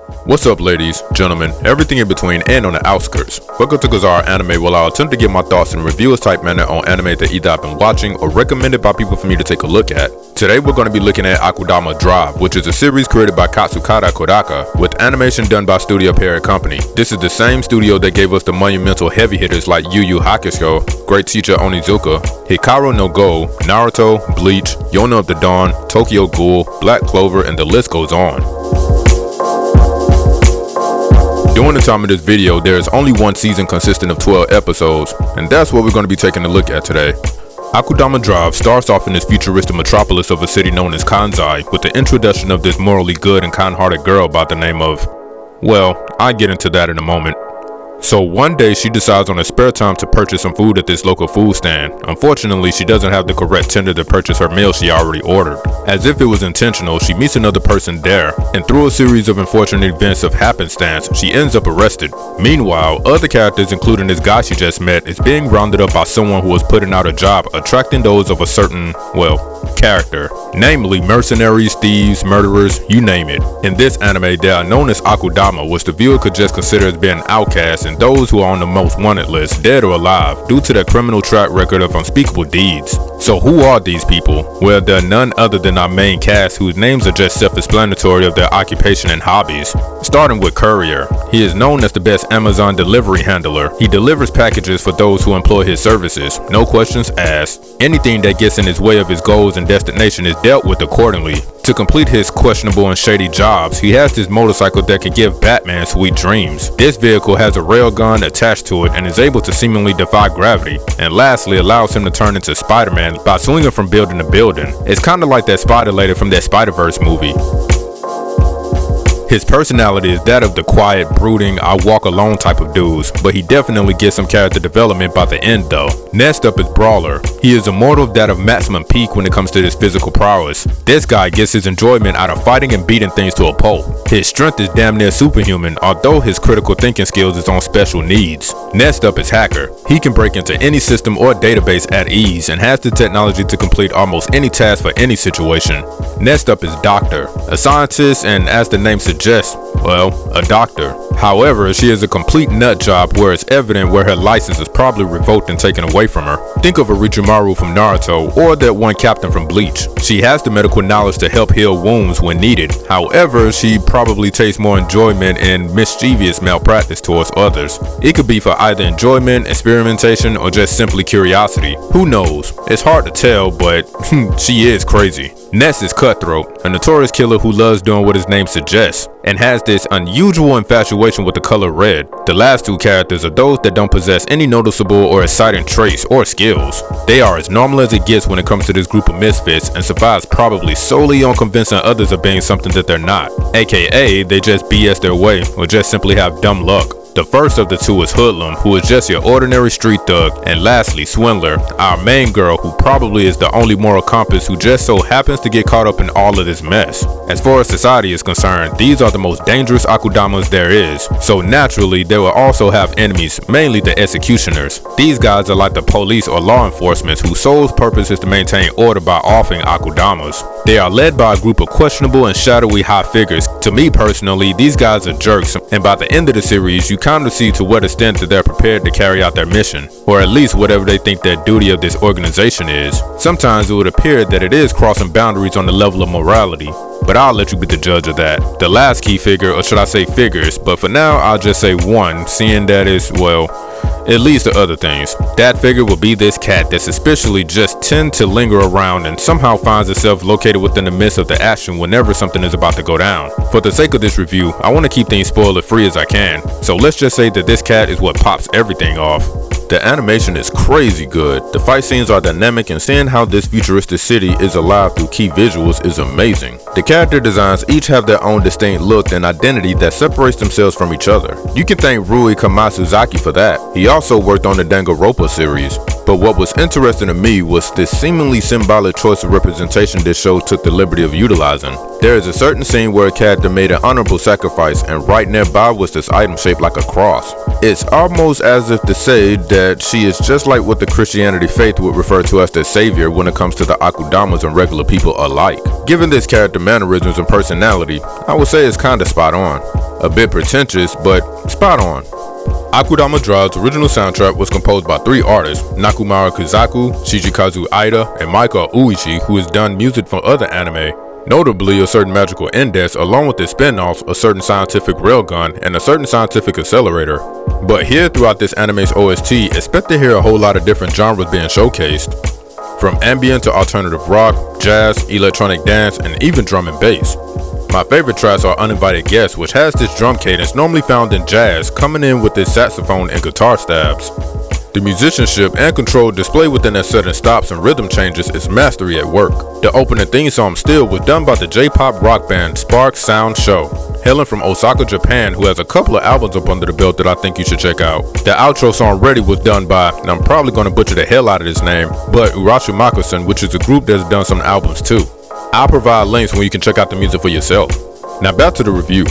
What's up, ladies, gentlemen, everything in between and on the outskirts. Welcome to khazaraanime, where I'll attempt to give my thoughts in a reviewer's type manner on anime that either I've been watching or recommended by people for me to take a look at. Today we're going to be looking at Akudamadrive, which is a series created by Katsukata Kodaka with animation done by Studio Parrot Company. This is the same studio that gave us the monumental heavy hitters like Yu Yu Hakusho, Great Teacher Onizuka, Hikaru no Go, Naruto, Bleach, Yona of the Dawn, Tokyo Ghoul, Black Clover, and the list goes on. During the time of this video, there is only one season consisting of 12 episodes, and that's what we're going to be taking a look at today. Akudamadrive starts off in this futuristic metropolis of a city known as Kansai with the introduction of this morally good and kind-hearted girl by the name of, well, I'll get into that in a moment. So one day she decides on her spare time to purchase some food at this local food stand. Unfortunately, she doesn't have the correct tender to purchase her meal she already ordered. As if it was intentional, she meets another person there, and through a series of unfortunate events of happenstance, she ends up arrested. Meanwhile, other characters, including this guy she just met, is being rounded up by someone who was putting out a job attracting those of a certain, well, character. Namely, mercenaries, thieves, murderers, you name it. In this anime, they are known as Akudama, which the viewer could just consider as being outcasts and those who are on the most wanted list, dead or alive, due to their criminal track record of unspeakable deeds. So who are these people? Well, they're none other than our main cast, whose names are just self-explanatory of their occupation and hobbies. Starting with Courier. He is known as the best Amazon delivery handler. He delivers packages for those who employ his services, no questions asked. Anything that gets in his way of his goals and destination is dealt with accordingly. To complete his questionable and shady jobs, he has this motorcycle that can give Batman sweet dreams. This vehicle has a railgun attached to it and is able to seemingly defy gravity, and lastly allows him to turn into Spider-Man by swinging from building to building. It's kinda like that Spider Lady from that Spider-Verse movie. His personality is that of the quiet, brooding, I walk alone type of dudes, but he definitely gets some character development by the end though. Next up is Brawler. He is immortal, that of maximum peak when it comes to his physical prowess. This guy gets his enjoyment out of fighting and beating things to a pulp. His strength is damn near superhuman, although his critical thinking skills is on special needs. Next up is Hacker. He can break into any system or database at ease and has the technology to complete almost any task for any situation. Next up is Doctor, a scientist and, as the name suggests, well, a doctor. However, she is a complete nut job where it's evident where her license is probably revoked and taken away from her. Think of Orochimaru from Naruto or that one captain from Bleach. She has the medical knowledge to help heal wounds when needed. However, she probably takes more enjoyment in mischievous malpractice towards others. It could be for either enjoyment, experimentation, or just simply curiosity. Who knows? It's hard to tell, but she is crazy. Next is Cutthroat, a notorious killer who loves doing what his name suggests, and has this unusual infatuation with the color red. The last two characters are those that don't possess any noticeable or exciting traits or skills. They are as normal as it gets when it comes to this group of misfits and survives probably solely on convincing others of being something that they're not, aka they just BS their way or just simply have dumb luck. The first of the two is Hoodlum, who is just your ordinary street thug, and lastly Swindler, our main girl who probably is the only moral compass who just so happens to get caught up in all of this mess. As far as society is concerned, these are the most dangerous Akudamas there is, so naturally they will also have enemies, mainly the executioners. These guys are like the police or law enforcement whose sole purpose is to maintain order by offing Akudamas. They are led by a group of questionable and shadowy high figures. To me personally, these guys are jerks, and by the end of the series you kind of see to what extent that they're prepared to carry out their mission, or at least whatever they think their duty of this organization is. Sometimes it would appear that it is crossing boundaries on the level of morality, but I'll let you be the judge of that. The last key figure, or should I say figures, but for now I'll just say one, seeing that is, well, it leads to other things. That figure will be this cat that suspiciously just tend to linger around and somehow finds itself located within the midst of the action whenever something is about to go down. For the sake of this review, I want to keep things spoiler free as I can, so let's just say that this cat is what pops everything off. The animation is crazy good, the fight scenes are dynamic, and seeing how this futuristic city is alive through key visuals is amazing. The character designs each have their own distinct look and identity that separates themselves from each other. You can thank Rui Kamasuzaki for that. He also worked on the Danganronpa series. But what was interesting to me was this seemingly symbolic choice of representation this show took the liberty of utilizing. There is a certain scene where a character made an honorable sacrifice, and right nearby was this item shaped like a cross. It's almost as if to say that she is just like what the Christianity faith would refer to as their savior when it comes to the Akudamas and regular people alike. Given this character mannerisms and personality, I would say it's kinda spot on. A bit pretentious, but spot on. Akudamadrive's original soundtrack was composed by 3 artists, Nakumara Kuzaku, Shijikazu Aida, and Maika Uichi, who has done music for other anime, notably A Certain Magical Index, along with its spin-offs A Certain Scientific Railgun and A Certain Scientific Accelerator. But here throughout this anime's OST, expect to hear a whole lot of different genres being showcased. From ambient to alternative rock, jazz, electronic dance, and even drum and bass. My favorite tracks are Uninvited Guest, which has this drum cadence normally found in jazz, coming in with its saxophone and guitar stabs. The musicianship and control displayed within that sudden stops and rhythm changes is mastery at work. The opening theme song Still was done by the J-pop rock band Spark Sound Show, hailing from Osaka, Japan, who has a couple of albums up under the belt that I think you should check out. The outro song Ready was done by, and I'm probably going to butcher the hell out of this name, but Urashimakusen, which is a group that's done some albums too. I'll provide links when you can check out the music for yourself. Now back to the review.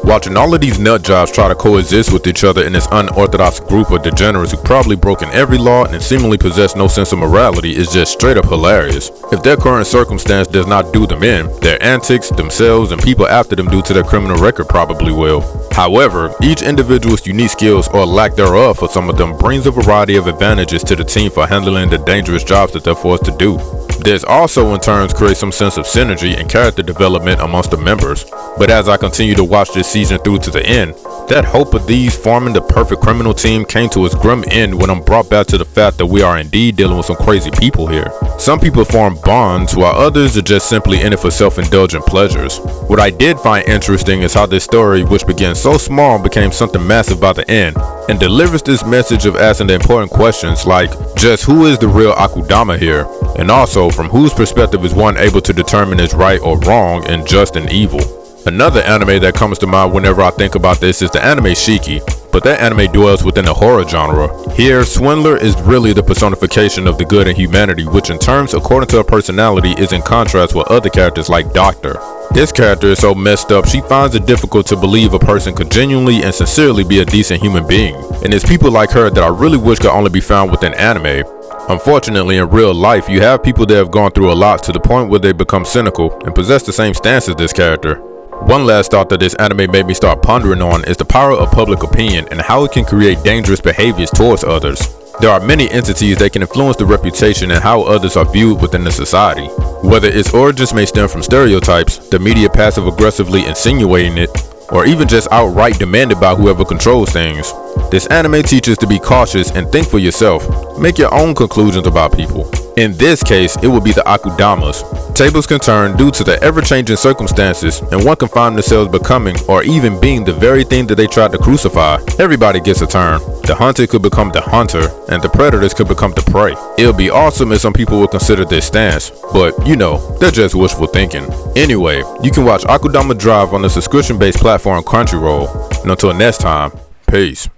Watching all of these nut jobs try to coexist with each other in this unorthodox group of degenerates who probably broken every law and seemingly possess no sense of morality is just straight up hilarious. If their current circumstance does not do them in, their antics, themselves, and people after them due to their criminal record probably will. However, each individual's unique skills or lack thereof for some of them brings a variety of advantages to the team for handling the dangerous jobs that they're forced to do. This also in turn creates some sense of synergy and character development amongst the members. But as I continue to watch this season through to the end, that hope of these forming the perfect criminal team came to its grim end when I'm brought back to the fact that we are indeed dealing with some crazy people here. Some people form bonds while others are just simply in it for self-indulgent pleasures. What I did find interesting is how this story, which began so small, became something massive by the end, and delivers this message of asking the important questions like, just who is the real Akudama here? And also, from whose perspective is one able to determine is right or wrong and just and evil? Another anime that comes to mind whenever I think about this is the anime Shiki, but that anime dwells within the horror genre. Here, Swindler is really the personification of the good in humanity, which in terms according to her personality is in contrast with other characters like Doctor. This character is so messed up she finds it difficult to believe a person could genuinely and sincerely be a decent human being, and it's people like her that I really wish could only be found within anime. Unfortunately, in real life, you have people that have gone through a lot to the point where they become cynical and possess the same stance as this character. One last thought that this anime made me start pondering on is the power of public opinion and how it can create dangerous behaviors towards others. There are many entities that can influence the reputation and how others are viewed within the society. Whether its origins may stem from stereotypes, the media passive-aggressively insinuating it, or even just outright demanded by whoever controls things. This anime teaches to be cautious and think for yourself. Make your own conclusions about people. In this case, it would be the Akudamas. Tables can turn due to the ever-changing circumstances, and one can find themselves becoming or even being the very thing that they tried to crucify. Everybody gets a turn. The hunted could become the hunter, and the predators could become the prey. It would be awesome if some people would consider this stance, but you know, they're just wishful thinking. Anyway, you can watch Akudamadrive on the subscription-based platform Crunchyroll. And until next time, peace.